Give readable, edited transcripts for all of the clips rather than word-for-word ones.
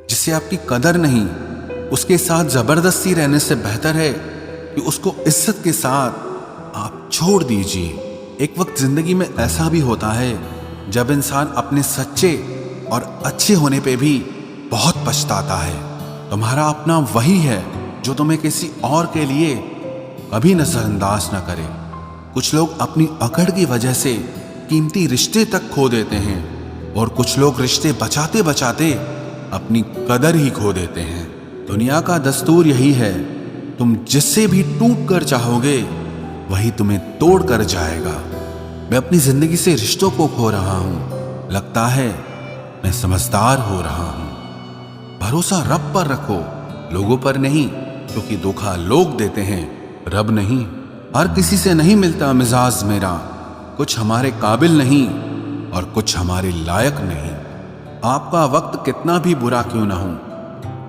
जिसे आपकी कदर नहीं, उसके साथ जबरदस्ती रहने से बेहतर है कि उसको इज्जत के साथ आप छोड़ दीजिए। एक वक्त जिंदगी में ऐसा भी होता है जब इंसान अपने सच्चे और अच्छे होने पे भी बहुत पछताता है। तुम्हारा अपना वही है जो तुम्हें किसी और के लिए कभी नजरअंदाज ना करे। कुछ लोग अपनी अकड़ की वजह से कीमती रिश्ते तक खो देते हैं और कुछ लोग रिश्ते बचाते बचाते अपनी कदर ही खो देते हैं। दुनिया का दस्तूर यही है, तुम जिससे भी टूट कर चाहोगे वही तुम्हें तोड़ कर जाएगा। मैं अपनी जिंदगी से रिश्तों को खो रहा हूं। लगता है मैं समझदार हो रहा हूं। भरोसा रब पर रखो, लोगों पर नहीं, क्योंकि धोखा लोग देते हैं, रब नहीं। हर किसी से नहीं मिलता मिजाज मेरा, कुछ हमारे काबिल नहीं और कुछ हमारे लायक नहीं। आपका वक्त कितना भी बुरा क्यों ना हो,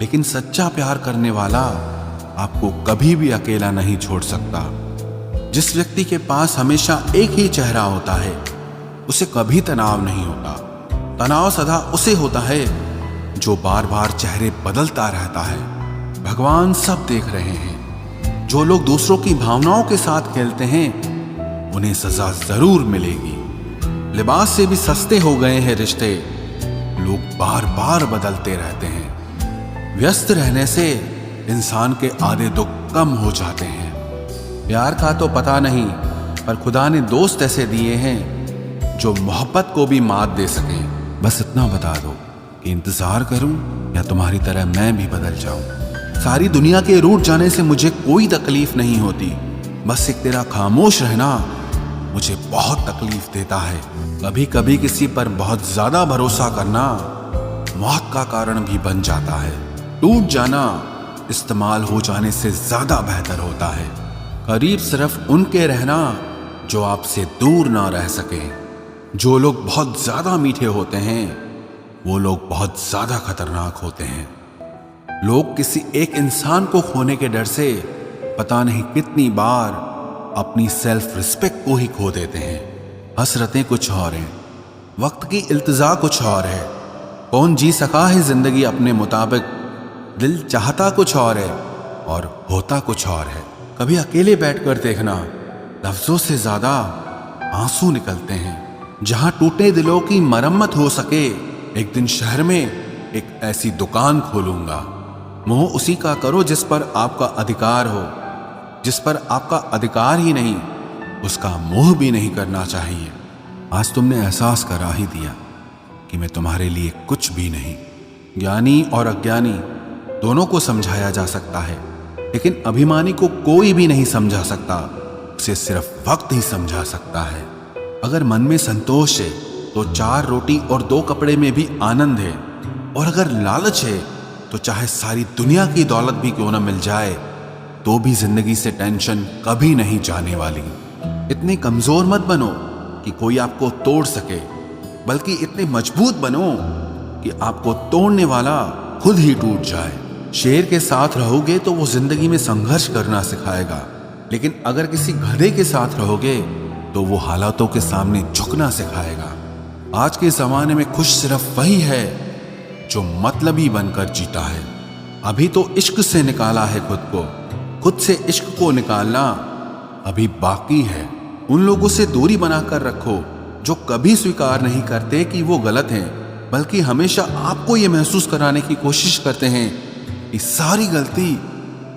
लेकिन सच्चा प्यार करने वाला आपको कभी भी अकेला नहीं छोड़ सकता। जिस व्यक्ति के पास हमेशा एक ही चेहरा होता है उसे कभी तनाव नहीं होता। तनाव सदा उसे होता है जो बार बार चेहरे बदलता रहता है। भगवान सब देख रहे हैं। जो लोग दूसरों की भावनाओं के साथ खेलते हैं उन्हें सजा जरूर मिलेगी। लिबास से भी सस्ते हो गए हैं रिश्ते, लोग बार बार बदलते रहते हैं। व्यस्त रहने से इंसान के आधे दुख कम हो जाते हैं। प्यार का तो पता नहीं, पर खुदा ने दोस्त ऐसे दिए हैं जो मोहब्बत को भी मात दे सकें। बस इतना बता दो कि इंतजार करूं या तुम्हारी तरह मैं भी बदल जाऊं। सारी दुनिया के रूठ जाने से मुझे कोई तकलीफ नहीं होती, बस एक तेरा खामोश रहना मुझे बहुत तकलीफ देता है। कभी कभी किसी पर बहुत ज्यादा भरोसा करना मौत का कारण भी बन जाता है। टूट जाना इस्तेमाल हो जाने से ज्यादा बेहतर होता है। करीब सिर्फ उनके रहना जो आपसे दूर ना रह सके। जो लोग बहुत ज्यादा मीठे होते हैं वो लोग बहुत ज्यादा खतरनाक होते हैं। लोग किसी एक इंसान को खोने के डर से पता नहीं कितनी बार अपनी सेल्फ रिस्पेक्ट को ही खो देते हैं। हसरतें कुछ और हैं, वक्त की इल्तिजा कुछ और है। कौन जी सका है जिंदगी अपने मुताबिक, दिल चाहता कुछ और है और होता कुछ और है। कभी अकेले बैठकर देखना, लफ्जों से ज्यादा आंसू निकलते हैं। जहां टूटे दिलों की मरम्मत हो सके, एक दिन शहर में एक ऐसी दुकान खोलूंगा। मोह उसी का करो जिस पर आपका अधिकार हो, जिस पर आपका अधिकार ही नहीं उसका मोह भी नहीं करना चाहिए। आज तुमने एहसास करा ही दिया कि मैं तुम्हारे लिए कुछ भी नहीं। ज्ञानी और अज्ञानी दोनों को समझाया जा सकता है, लेकिन अभिमानी को कोई भी नहीं समझा सकता, उसे सिर्फ वक्त ही समझा सकता है। अगर मन में संतोष है तो 4 रोटी और 2 कपड़े में भी आनंद है, और अगर लालच है तो चाहे सारी दुनिया की दौलत भी क्यों न मिल जाए तो भी जिंदगी से टेंशन कभी नहीं जाने वाली। इतने कमजोर मत बनो कि कोई आपको तोड़ सके, बल्कि इतने मजबूत बनो कि आपको तोड़ने वाला खुद ही टूट जाए। शेर के साथ रहोगे तो वो जिंदगी में संघर्ष करना सिखाएगा, लेकिन अगर किसी गधे के साथ रहोगे तो वो हालातों के सामने झुकना सिखाएगा। आज के जमाने में खुश सिर्फ वही है जो मतलबी बनकर जीता है। अभी तो इश्क से निकाला है खुद से इश्क को निकालना अभी बाकी है। उन लोगों से दूरी बनाकर रखो जो कभी स्वीकार नहीं करते कि वो गलत हैं, बल्कि हमेशा आपको ये महसूस कराने की कोशिश करते हैं कि सारी गलती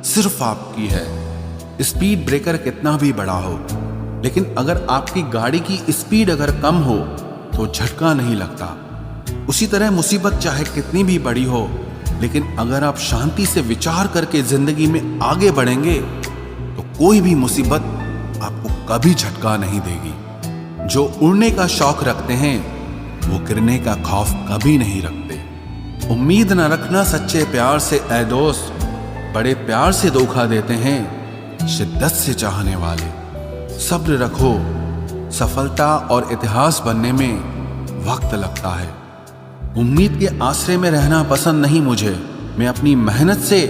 सिर्फ आपकी है। स्पीड ब्रेकर कितना भी बड़ा हो, लेकिन अगर आपकी गाड़ी की स्पीड अगर कम हो तो झटका नहीं लगता। उसी तरह मुसीबत चाहे कितनी भी बड़ी हो, लेकिन अगर आप शांति से विचार करके जिंदगी में आगे बढ़ेंगे तो कोई भी मुसीबत आपको कभी झटका नहीं देगी। जो उड़ने का शौक रखते हैं वो गिरने का खौफ कभी नहीं रखते। उम्मीद न रखना सच्चे प्यार से ऐ दोस्त, बड़े प्यार से धोखा देते हैं शिद्दत से चाहने वाले। सब्र रखो, सफलता और इतिहास बनने में वक्त लगता है। उम्मीद के आसरे में रहना पसंद नहीं मुझे। मैं अपनी मेहनत से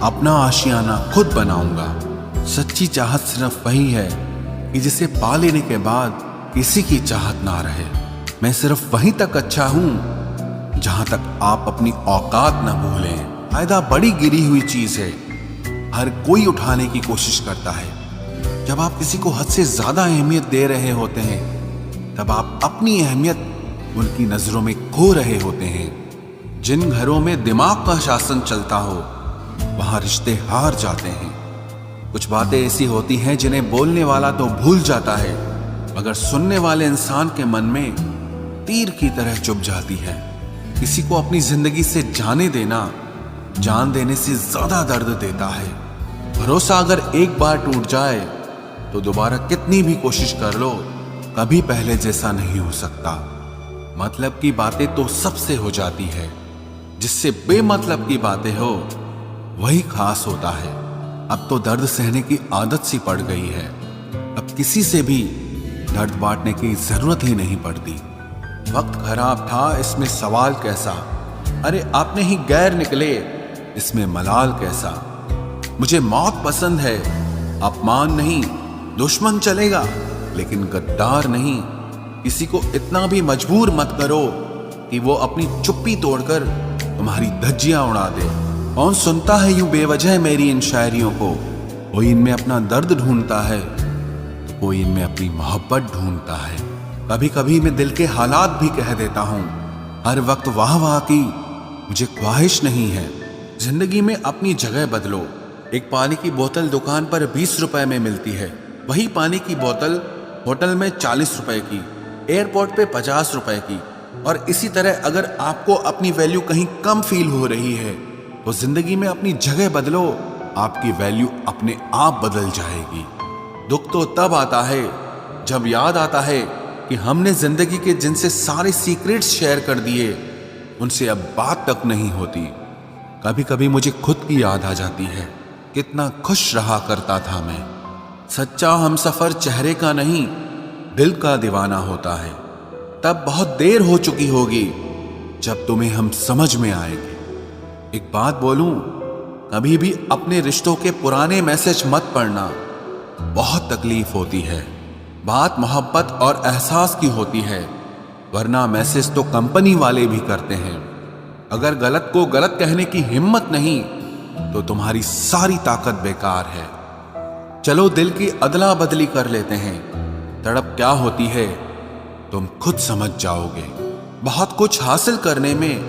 अपना आशियाना खुद बनाऊंगा। सच्ची चाहत सिर्फ वही है कि जिसे पा लेने के बाद किसी की चाहत ना रहे। मैं सिर्फ वहीं तक अच्छा हूं जहां तक आप अपनी औकात न भूलें। फायदा बड़ी गिरी हुई चीज है, हर कोई उठाने की कोशिश करता है। जब आप किसी को हद से ज्यादा अहमियत दे रहे होते हैं, तब आप अपनी अहमियत उनकी नजरों में खो रहे होते हैं। जिन घरों में दिमाग का शासन चलता हो, वहां रिश्ते हार जाते हैं। कुछ बातें ऐसी होती हैं जिन्हें बोलने वाला तो भूल जाता है, मगर सुनने वाले इंसान के मन में तीर की तरह चुभ जाती है। किसी को अपनी जिंदगी से जाने देना जान देने से ज्यादा दर्द देता है। भरोसा अगर एक बार टूट जाए तो दोबारा कितनी भी कोशिश कर लो, कभी पहले जैसा नहीं हो सकता। मतलब की बातें तो सबसे हो जाती है, जिससे बेमतलब की बातें हो वही खास होता है। अब तो दर्द सहने की आदत सी पड़ गई है। अब किसी से भी दर्द बांटने की जरूरत ही नहीं पड़ती। वक्त खराब था, इसमें सवाल कैसा। अरे आपने ही गैर निकले, इसमें मलाल कैसा। मुझे मौत पसंद है, अपमान नहीं। दुश्मन चलेगा लेकिन गद्दार नहीं। किसी को इतना भी मजबूर मत करो कि वो अपनी चुप्पी तोड़कर तुम्हारी धज्जियां उड़ा दे। कौन सुनता है यूं बेवजह मेरी इन शायरियों को। कोई इनमें अपना दर्द ढूंढता है, तो कोई इनमें अपनी मोहब्बत ढूंढता है। कभी कभी मैं दिल के हालात भी कह देता हूं। हर वक्त वाह वाह की मुझे ख्वाहिश नहीं है। जिंदगी में अपनी जगह बदलो। एक पानी की बोतल दुकान पर 20 रुपए में मिलती है, वही पानी की बोतल होटल में 40 रुपए की, एयरपोर्ट पे 50 रुपए की। और इसी तरह अगर आपको अपनी वैल्यू कहीं कम फील हो रही है, तो जिंदगी में अपनी जगह बदलो, आपकी वैल्यू अपने आप बदल जाएगी। दुख तो तब आता है जब याद आता है कि हमने जिंदगी के जिनसे सारे सीक्रेट्स शेयर कर दिए, उनसे अब बात तक नहीं होती। कभी कभी मुझे खुद की याद आ जाती है, कितना खुश रहा करता था मैं। सच्चा हमसफर चेहरे का नहीं, दिल का दीवाना होता है। तब बहुत देर हो चुकी होगी जब तुम्हें हम समझ में आएंगे। एक बात बोलूं, कभी भी अपने रिश्तों के पुराने मैसेज मत पढ़ना, बहुत तकलीफ होती है। बात मोहब्बत और एहसास की होती है, वरना मैसेज तो कंपनी वाले भी करते हैं। अगर गलत को गलत कहने की हिम्मत नहीं, तो तुम्हारी सारी ताकत बेकार है। चलो दिल की अदला बदली कर लेते हैं। तड़प क्या होती है तुम खुद समझ जाओगे। बहुत कुछ हासिल करने में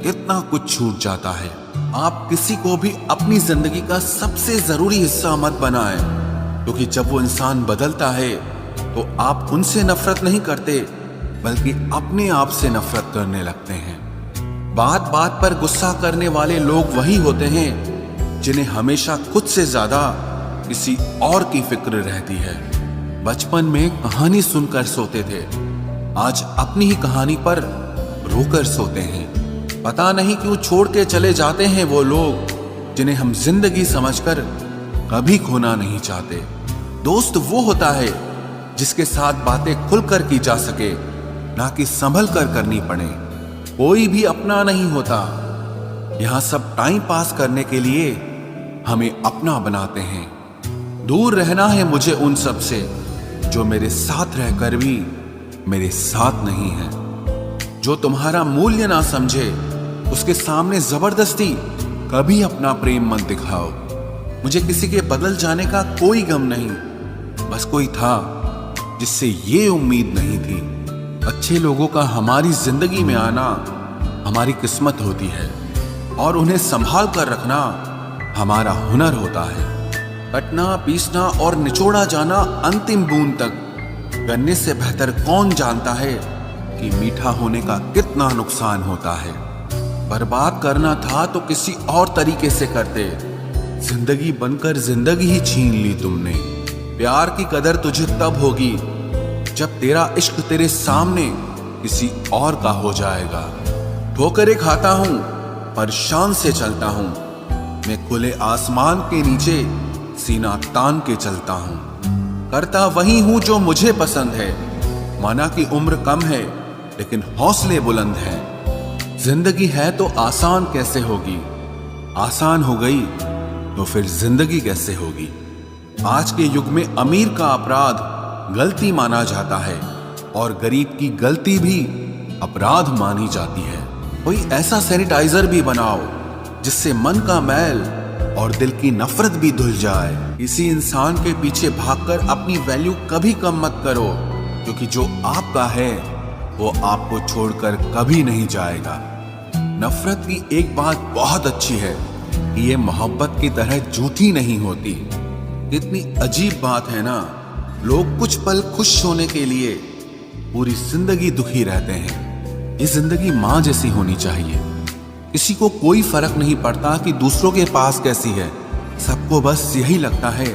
कितना कुछ छूट जाता है। आप किसी को भी अपनी जिंदगी का सबसे जरूरी हिस्सा मत बनाएं, क्योंकि जब वो इंसान बदलता है तो आप उनसे नफरत नहीं करते, बल्कि अपने आप से नफरत करने लगते हैं। बात बात पर गुस्सा करने वाले लोग वही होते हैं जिन्हें हमेशा खुद से ज्यादा किसी और की फिक्र रहती है। बचपन में कहानी सुनकर सोते थे, आज अपनी ही कहानी पर रोकर सोते हैं। पता नहीं क्यों छोड़ के चले जाते हैं वो लोग जिन्हें हम जिंदगी समझकर कभी खोना नहीं चाहते। दोस्त वो होता है जिसके साथ बातें खुलकर की जा सके, ना कि संभल कर करनी पड़े। कोई भी अपना नहीं होता, यहां सब टाइम पास करने के लिए हमें अपना बनाते हैं। दूर रहना है मुझे उन सब से जो मेरे साथ रहकर भी मेरे साथ नहीं है। जो तुम्हारा मूल्य ना समझे, उसके सामने जबरदस्ती कभी अपना प्रेम मत दिखाओ। मुझे किसी के बदल जाने का कोई गम नहीं, बस कोई था जिससे ये उम्मीद नहीं थी। अच्छे लोगों का हमारी जिंदगी में आना हमारी किस्मत होती है, और उन्हें संभाल कर रखना हमारा हुनर होता है। कटना, पीसना और निचोड़ा जाना अंतिम बूंद तक करने से बेहतर कौन जानता है कि मीठा होने का कितना नुकसान होता है। बर्बाद करना था तो किसी और तरीके से करते, जिंदगी बनकर जिंदगी ही छीन ली तुमने। प्यार की कदर तुझे तब होगी जब तेरा इश्क तेरे सामने किसी और का हो जाएगा। ठोकरें खाता हूं पर शान से चलता हूं, मैं खुले आसमान के नीचे सीना तान के चलता हूं। करता वही हूं जो मुझे पसंद है, माना कि उम्र कम है लेकिन हौसले बुलंद हैं। जिंदगी है तो आसान कैसे होगी, आसान हो गई तो फिर जिंदगी कैसे होगी। आज के युग में अमीर का अपराध गलती माना जाता है और गरीब की गलती भी अपराध मानी जाती है। कोई ऐसा सैनिटाइजर भी बनाओ जिससे मन का मैल और दिल की नफरत भी धुल जाए। किसी इंसान के पीछे भागकर अपनी वैल्यू कभी कम मत करो, क्योंकि जो आपका है वो आपको छोड़कर कभी नहीं जाएगा। नफरत की एक बात बहुत अच्छी है कि ये मोहब्बत की तरह झूठी नहीं होती। कितनी अजीब बात है ना, लोग कुछ पल खुश होने के लिए पूरी जिंदगी दुखी रहते हैं। ये जिंदगी माँ जैसी होनी चाहिए। किसी को कोई फर्क नहीं पड़ता कि दूसरों के पास कैसी है, सबको बस यही लगता है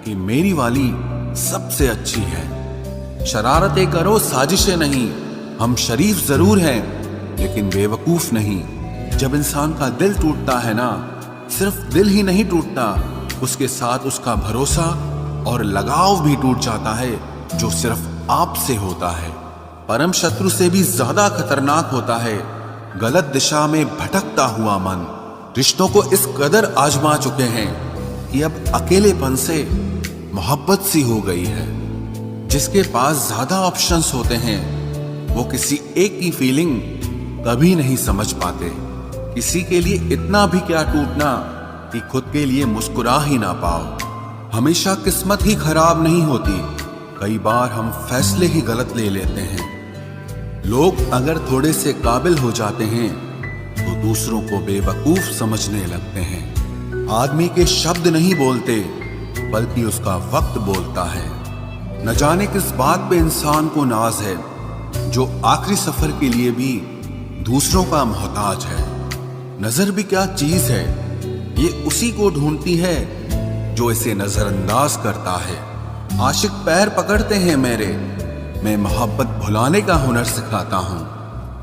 कि मेरी वाली सबसे अच्छी है। शरारतें करो, साजिशें नहीं। हम शरीफ जरूर हैं लेकिन बेवकूफ नहीं। जब इंसान का दिल टूटता है ना, सिर्फ दिल ही नहीं टूटता, उसके साथ उसका भरोसा और लगाव भी टूट जाता है, जो सिर्फ आपसे होता है। परम शत्रु से भी ज्यादा खतरनाक होता है गलत दिशा में भटकता हुआ मन। रिश्तों को इस कदर आजमा चुके हैं कि अब अकेलेपन से मोहब्बत सी हो गई है। जिसके पास ज्यादा ऑप्शंस होते हैं वो किसी एक की फीलिंग कभी नहीं समझ पाते। किसी के लिए इतना भी क्या टूटना कि खुद के लिए मुस्कुरा ही ना पाओ। हमेशा किस्मत ही खराब नहीं होती, कई बार हम फैसले ही गलत ले लेते हैं। लोग अगर थोड़े से काबिल हो जाते हैं तो दूसरों को बेवकूफ समझने लगते हैं। आदमी के शब्द नहीं बोलते बल्कि उसका वक्त बोलता है। न जाने किस बात पे इंसान को नाज है, जो आखिरी सफर के लिए भी दूसरों का मोहताज है। नजर भी क्या चीज है, ये उसी को ढूंढती है जो इसे नजरअंदाज करता है। आशिक पैर पकड़ते हैं मेरे, मैं मोहब्बत भुलाने का हुनर सिखाता हूँ।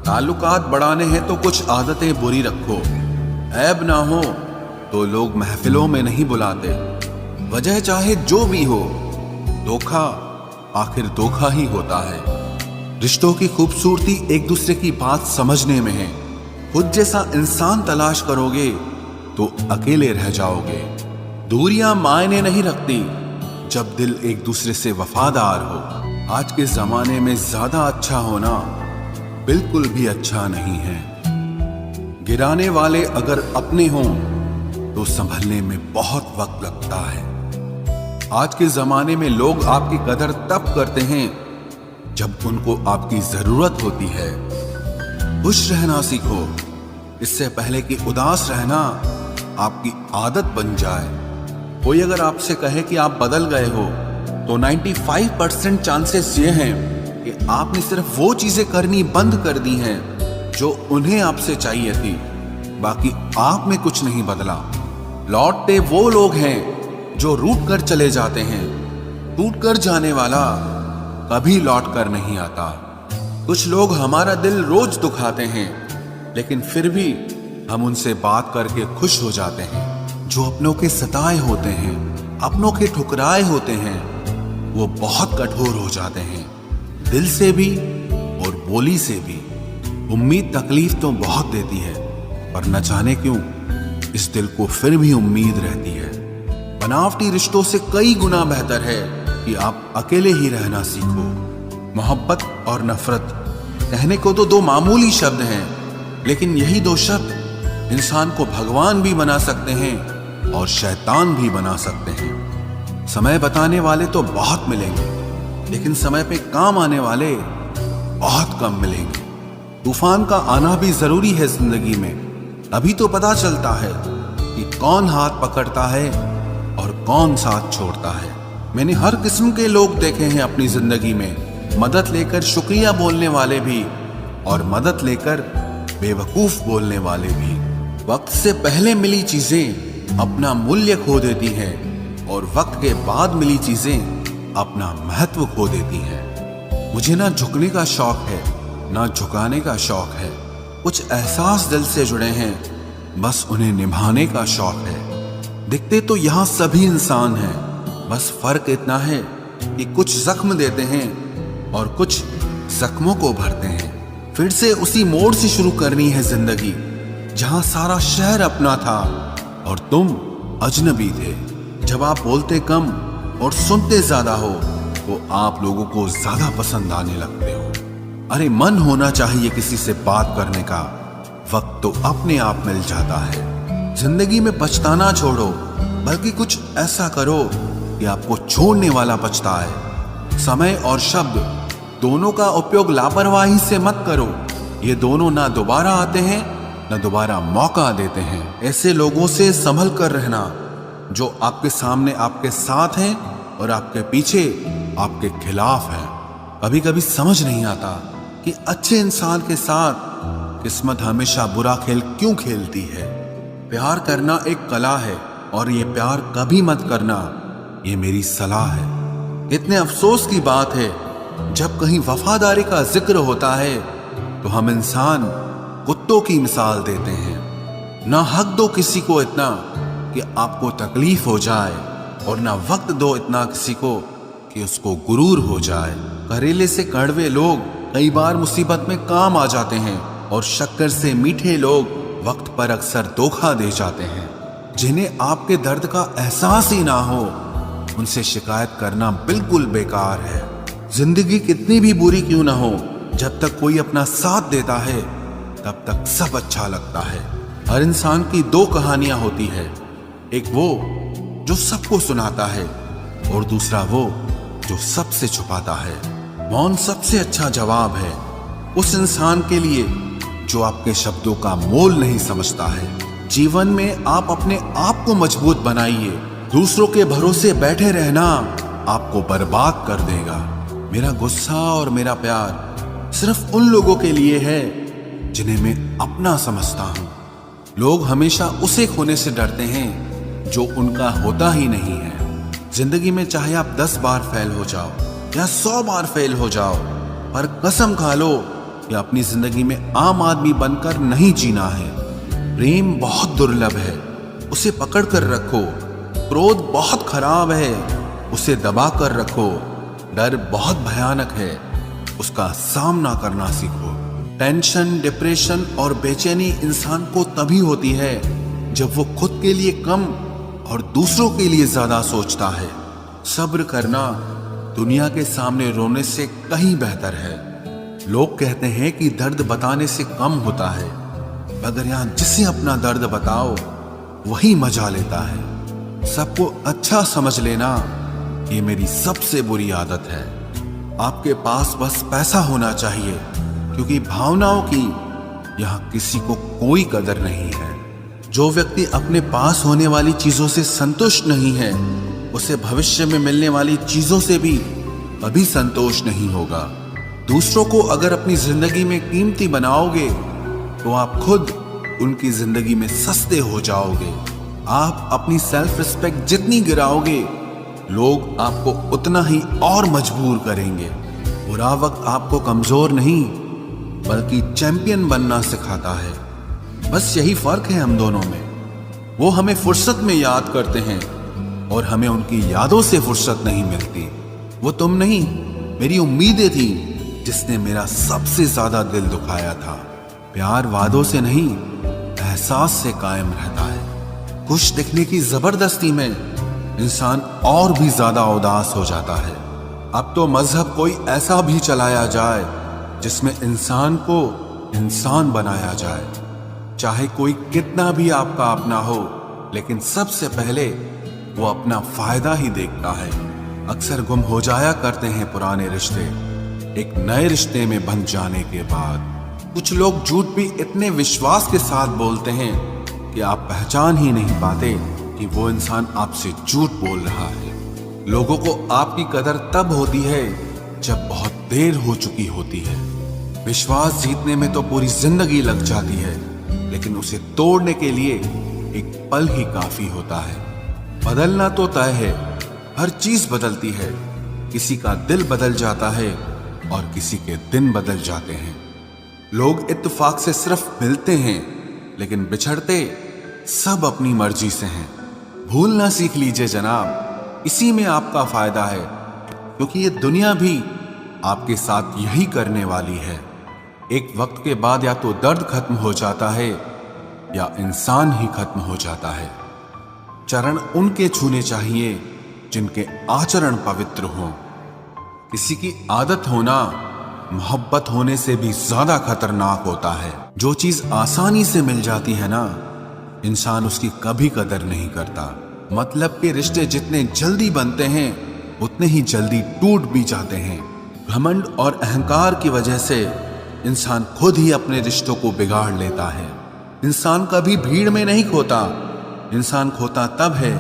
ताल्लुकात बढ़ाने हैं तो कुछ आदतें बुरी रखो। ऐब ना हो तो लोग महफिलों में नहीं बुलाते। वजह चाहे जो भी हो, धोखा आखिर धोखा ही होता है। रिश्तों की खूबसूरती एक दूसरे की बात समझने में है। खुद जैसा इंसान तलाश करोगे तो अकेले रह जाओगे। दूरियां मायने नहीं रखती जब दिल एक दूसरे से वफादार हो। आज के जमाने में ज्यादा अच्छा होना बिल्कुल भी अच्छा नहीं है। गिराने वाले अगर अपने हों तो संभलने में बहुत वक्त लगता है। आज के जमाने में लोग आपकी कदर तब करते हैं जब उनको आपकी जरूरत होती है। खुश रहना सीखो, इससे पहले कि उदास रहना आपकी आदत बन जाए। कोई अगर आपसे कहे कि आप बदल गए हो तो 95% चांसेस ये हैं कि आपने सिर्फ वो चीजें करनी बंद कर दी हैं जो उन्हें आपसे चाहिए थी। बाकी आप में कुछ नहीं बदला। लौटते वो लोग हैं जो रूठ कर चले जाते हैं। टूट कर जाने वाला कभी लौट कर नहीं आता। कुछ लोग हमारा दिल रोज दुखाते हैं, लेकिन फिर भी हम उनसे बात करके खुश हो जाते हैं। जो अपनों के सताए होते हैं, अपनों के ठुकराए होते हैं, वो बहुत कठोर हो जाते हैं, दिल से भी और बोली से भी। उम्मीद तकलीफ तो बहुत देती है, पर न जाने क्यों इस दिल को फिर भी उम्मीद रहती है। बनावटी रिश्तों से कई गुना बेहतर है कि आप अकेले ही रहना सीखो। मोहब्बत और नफरत कहने को तो दो मामूली शब्द हैं, लेकिन यही दो शब्द इंसान को भगवान भी बना सकते हैं और शैतान भी बना सकते हैं। समय बताने वाले तो बहुत मिलेंगे, लेकिन समय पे काम आने वाले बहुत कम मिलेंगे। तूफान का आना भी जरूरी है जिंदगी में, तभी तो पता चलता है कि कौन हाथ पकड़ता है और कौन साथ छोड़ता है। मैंने हर किस्म के लोग देखे हैं अपनी जिंदगी में, मदद लेकर शुक्रिया बोलने वाले भी और मदद लेकर बेवकूफ बोलने वाले भी। वक्त से पहले मिली चीजें अपना मूल्य खो देती हैं और वक्त के बाद मिली चीजें अपना महत्व खो देती हैं। मुझे ना झुकने का शौक है ना झुकाने का शौक है। कुछ एहसास दिल से जुड़े हैं, बस उन्हें निभाने का शौक है। दिखते तो यहाँ सभी इंसान हैं, बस फर्क इतना है कि कुछ जख्म देते हैं और कुछ जख्मों को भरते हैं। फिर से उसी मोड़ से शुरू करनी है जिंदगी, जहां सारा शहर अपना था और तुम अजनबी थे। जब आप बोलते कम और सुनते ज्यादा हो तो आप लोगों को ज्यादा पसंद आने लगते हो। अरे मन होना चाहिए किसी से बात करने का, वक्त तो अपने आप मिल जाता है। जिंदगी में पछताना छोड़ो, बल्कि कुछ ऐसा करो कि आपको छोड़ने वाला पछताए। समय और शब्द दोनों का उपयोग लापरवाही से मत करो। ये दोनों ना दोबारा आते हैं ना दोबारा मौका देते हैं। ऐसे लोगों से संभल कर रहना जो आपके सामने आपके साथ हैं और आपके पीछे आपके खिलाफ हैं। कभी कभी समझ नहीं आता कि अच्छे इंसान के साथ किस्मत हमेशा बुरा खेल क्यों खेलती है। प्यार करना एक कला है और ये प्यार कभी मत करना, ये मेरी सलाह है। इतने अफसोस की बात है, जब कहीं वफादारी का जिक्र होता है तो हम इंसान कुत्तों की मिसाल देते हैं। ना हक दो किसी को इतना कि आपको तकलीफ हो जाए, और ना वक्त दो इतना किसी को कि उसको गुरूर हो जाए। करेले से कड़वे लोग कई बार मुसीबत में काम आ जाते हैं, और शक्कर से मीठे लोग वक्त पर अक्सर धोखा दे जाते हैं। जिन्हें आपके दर्द का एहसास ही ना हो, उनसे शिकायत करना बिल्कुल बेकार है। जिंदगी कितनी भी बुरी क्यों ना हो, जब तक कोई अपना साथ देता है तब तक सब अच्छा लगता है। हर इंसान की दो कहानियां होती है, एक वो जो सबको सुनाता है और दूसरा वो जो सबसे छुपाता है। मौन सबसे अच्छा जवाब है उस इंसान के लिए जो आपके शब्दों का मोल नहीं समझता है। जीवन में आप अपने आप को मजबूत बनाइए। दूसरों के भरोसे बैठे रहना आपको बर्बाद कर देगा। मेरा गुस्सा और मेरा प्यार सिर्फ उन लोगों के लिए है जिन्हें मैं अपना समझता हूं। लोग हमेशा उसे खोने से डरते हैं जो उनका होता ही नहीं है। जिंदगी में चाहे आप 10 बार फेल हो जाओ या 100 बार फेल हो जाओ, पर कसम खा लो कि अपनी जिंदगी में आम आदमी बनकर नहीं जीना है। प्रेम बहुत दुर्लभ है, उसे पकड़ कर रखो। क्रोध बहुत खराब है, उसे दबा कर रखो। डर बहुत भयानक है, उसका सामना करना सीखो। टेंशन, डिप्रेशन और बेचैनी इंसान को तभी होती है जब वो खुद के लिए कम और दूसरों के लिए ज्यादा सोचता है। सब्र करना दुनिया के सामने रोने से कहीं बेहतर है। लोग कहते हैं कि दर्द बताने से कम होता है, मगर यहां जिसे अपना दर्द बताओ वही मजा लेता है। सबको अच्छा समझ लेना ये मेरी सबसे बुरी आदत है। आपके पास बस पैसा होना चाहिए, क्योंकि भावनाओं की यहां किसी को कोई कदर नहीं है। जो व्यक्ति अपने पास होने वाली चीजों से संतुष्ट नहीं है, उसे भविष्य में मिलने वाली चीजों से भी कभी संतोष नहीं होगा। दूसरों को अगर अपनी जिंदगी में कीमती बनाओगे तो आप खुद उनकी जिंदगी में सस्ते हो जाओगे। आप अपनी सेल्फ रिस्पेक्ट जितनी गिराओगे, लोग आपको उतना ही और मजबूर करेंगे। बुरा वक्त आपको कमजोर नहीं बल्कि चैंपियन बनना सिखाता है। बस यही फर्क है हम दोनों में। वो हमें फुर्सत में याद करते हैं और हमें उनकी यादों से फुर्सत नहीं मिलती। वो तुम नहीं, मेरी उम्मीदें थी जिसने मेरा सबसे ज्यादा दिल दुखाया था। प्यार वादों से नहीं, एहसास से कायम रहता है। खुश दिखने की जबरदस्ती में इंसान और भी ज्यादा उदास हो जाता है। अब तो मजहब कोई ऐसा भी चलाया जाए जिसमें इंसान को इंसान बनाया जाए। चाहे कोई कितना भी आपका अपना हो, लेकिन सबसे पहले वो अपना फायदा ही देखता है। अक्सर गुम हो जाया करते हैं पुराने रिश्ते एक नए रिश्ते में बंध जाने के बाद। कुछ लोग झूठ भी इतने विश्वास के साथ बोलते हैं कि आप पहचान ही नहीं पाते कि वो इंसान आपसे झूठ बोल रहा है। लोगों को आपकी कदर तब होती है जब बहुत देर हो चुकी होती है। विश्वास जीतने में तो पूरी जिंदगी लग जाती है, लेकिन उसे तोड़ने के लिए एक पल ही काफी होता है। बदलना तो तय है, हर चीज बदलती है। किसी का दिल बदल जाता है और किसी के दिन बदल जाते हैं। लोग इत्तेफाक से सिर्फ मिलते हैं, लेकिन बिछड़ते सब अपनी मर्जी से हैं। भूलना सीख लीजिए जनाब, इसी में आपका फायदा है, क्योंकि ये दुनिया भी आपके साथ यही करने वाली है। एक वक्त के बाद या तो दर्द खत्म हो जाता है या इंसान ही खत्म हो जाता है। चरण उनके छूने चाहिए जिनके आचरण पवित्र हों। किसी की आदत होना मोहब्बत होने से भी ज्यादा खतरनाक होता है। जो चीज आसानी से मिल जाती है ना, इंसान उसकी कभी कदर नहीं करता। मतलब के रिश्ते जितने जल्दी बनते हैं उतने ही जल्दी टूट भी जाते हैं। घमंड और अहंकार की वजह से इंसान खुद ही अपने रिश्तों को बिगाड़ लेता है। इंसान कभी भीड़ में नहीं खोता, इंसान खोता तब है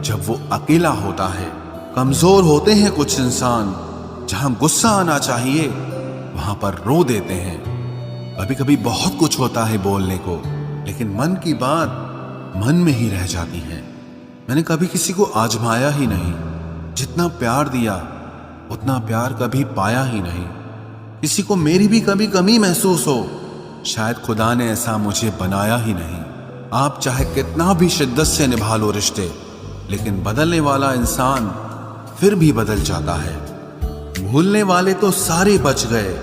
जब वो अकेला होता है। कमजोर होते हैं कुछ इंसान, जहां गुस्सा आना चाहिए वहां पर रो देते हैं। कभी कभी बहुत कुछ होता है बोलने को, लेकिन मन की बात मन में ही रह जाती है। मैंने कभी किसी को आजमाया ही नहीं, जितना प्यार दिया उतना प्यार कभी पाया ही नहीं। किसी को मेरी भी कभी कमी महसूस हो, शायद खुदा ने ऐसा मुझे बनाया ही नहीं। आप चाहे कितना भी शिद्दत से निभा लो रिश्ते, लेकिन बदलने वाला इंसान फिर भी बदल जाता है। भूलने वाले तो सारे बच गए,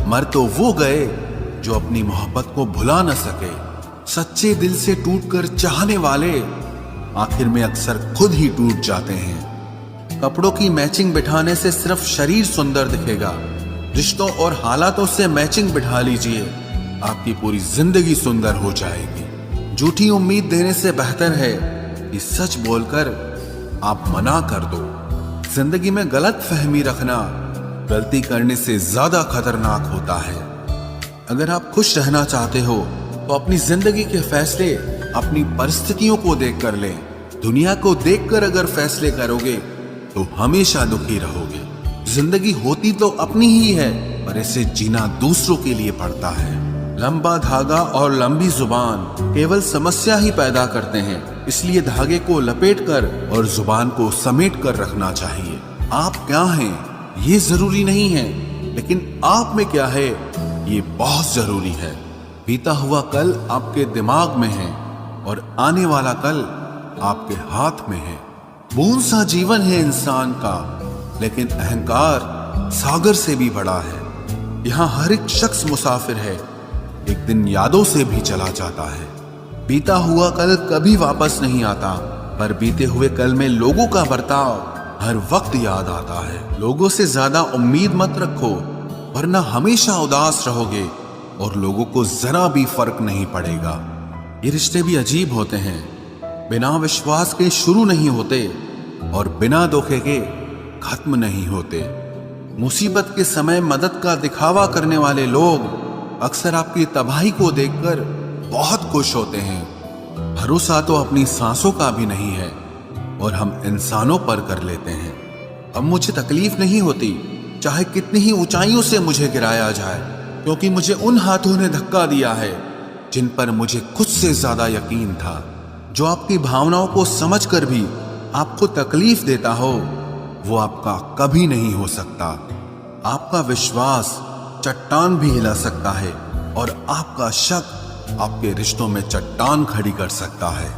मर तो वो गए जो अपनी मोहब्बत को भुला न सके। सच्चे दिल से टूटकर चाहने वाले आखिर में अक्सर खुद ही टूट जाते हैं। कपड़ों की मैचिंग बिठाने से सिर्फ शरीर सुंदर दिखेगा, रिश्तों और हालातों से मैचिंग बिठा लीजिए, आपकी पूरी जिंदगी सुंदर हो जाएगी। झूठी उम्मीद देने से बेहतर है कि सच बोलकर आप मना कर दो। जिंदगी में गलत फहमी रखना गलती करने से ज्यादा खतरनाक होता है। अगर आप खुश रहना चाहते हो तो अपनी जिंदगी के फैसले अपनी परिस्थितियों को देखकर लें। दुनिया को देखकर अगर फैसले करोगे तो हमेशा दुखी रहोगे। जिंदगी होती तो अपनी ही है, पर इसे जीना दूसरों के लिए पड़ता है। लंबा धागा और लंबी जुबान केवल समस्या ही पैदा करते हैं, इसलिए धागे को लपेटकर और जुबान को समेट कर रखना चाहिए। आप क्या हैं ये जरूरी नहीं है, लेकिन आप में क्या है ये बहुत जरूरी है। बीता हुआ कल आपके दिमाग में है और आने वाला कल आपके हाथ में है। बूंद सा जीवन है इंसान का, लेकिन अहंकार सागर से भी बड़ा है। यहाँ हर एक शख्स मुसाफिर है, एक दिन यादों से भी चला जाता है। बीता हुआ कल कभी वापस नहीं आता, पर बीते हुए कल में लोगों का बर्ताव हर वक्त याद आता है। लोगों से ज्यादा उम्मीद मत रखो, वरना हमेशा उदास रहोगे और लोगों को जरा भी फर्क नहीं पड़ेगा। ये रिश्ते भी अजीब होते हैं, बिना विश्वास के शुरू नहीं होते और बिना धोखे के खत्म नहीं होते। मुसीबत के समय मदद का दिखावा करने वाले लोग अक्सर आपकी तबाही को देखकर बहुत खुश होते हैं। भरोसा तो अपनी सांसों का भी नहीं है और हम इंसानों पर कर लेते हैं। अब मुझे तकलीफ नहीं होती चाहे कितनी ही ऊंचाइयों से मुझे गिराया जाए, क्योंकि मुझे उन हाथों ने धक्का दिया है जिन पर मुझे खुद से ज्यादा यकीन था। जो आपकी भावनाओं को समझकर भी आपको तकलीफ देता हो, वो आपका कभी नहीं हो सकता। आपका विश्वास चट्टान भी हिला सकता है और आपका शक आपके रिश्तों में चट्टान खड़ी कर सकता है।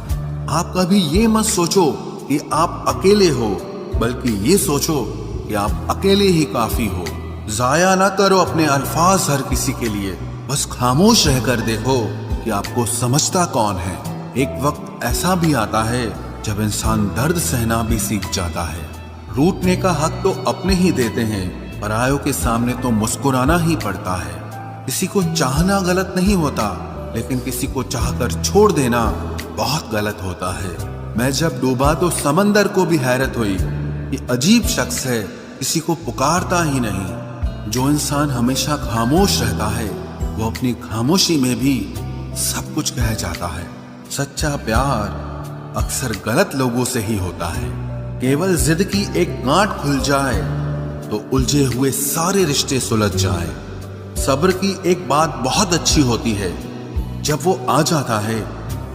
आप कभी ये मत सोचो कि आप अकेले हो, बल्कि ये सोचो कि आप अकेले ही काफी हो। जाया ना करो अपने अल्फाज हर किसी के लिए, बस खामोश रहकर देखो कि आपको समझता कौन है। एक वक्त ऐसा भी आता है जब इंसान दर्द सहना भी सीख जाता है। रूठने का हक तो अपने ही देते हैं, परायों के सामने तो मुस्कुराना ही पड़ता है। किसी को चाहना गलत नहीं होता, लेकिन किसी को चाहकर छोड़ देना बहुत गलत होता है। मैं जब डूबा तो समंदर को भी हैरत हुई, ये अजीब शख्स है, किसी को पुकारता ही नहीं। जो इंसान हमेशा खामोश रहता है, वो अपनी खामोशी में भी सब कुछ कह जाता है। सच्चा प्यार अक्सर गलत लोगों से ही होता है। केवल जिद की एक गांठ खुल जाए तो उलझे हुए सारे रिश्ते सुलझ जाए। सब्र की एक बात बहुत अच्छी होती है, जब वो आ जाता है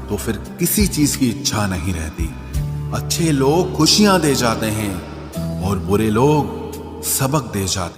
तो फिर किसी चीज की इच्छा नहीं रहती। अच्छे लोग खुशियां दे जाते हैं और बुरे लोग सबक दे जाते हैं।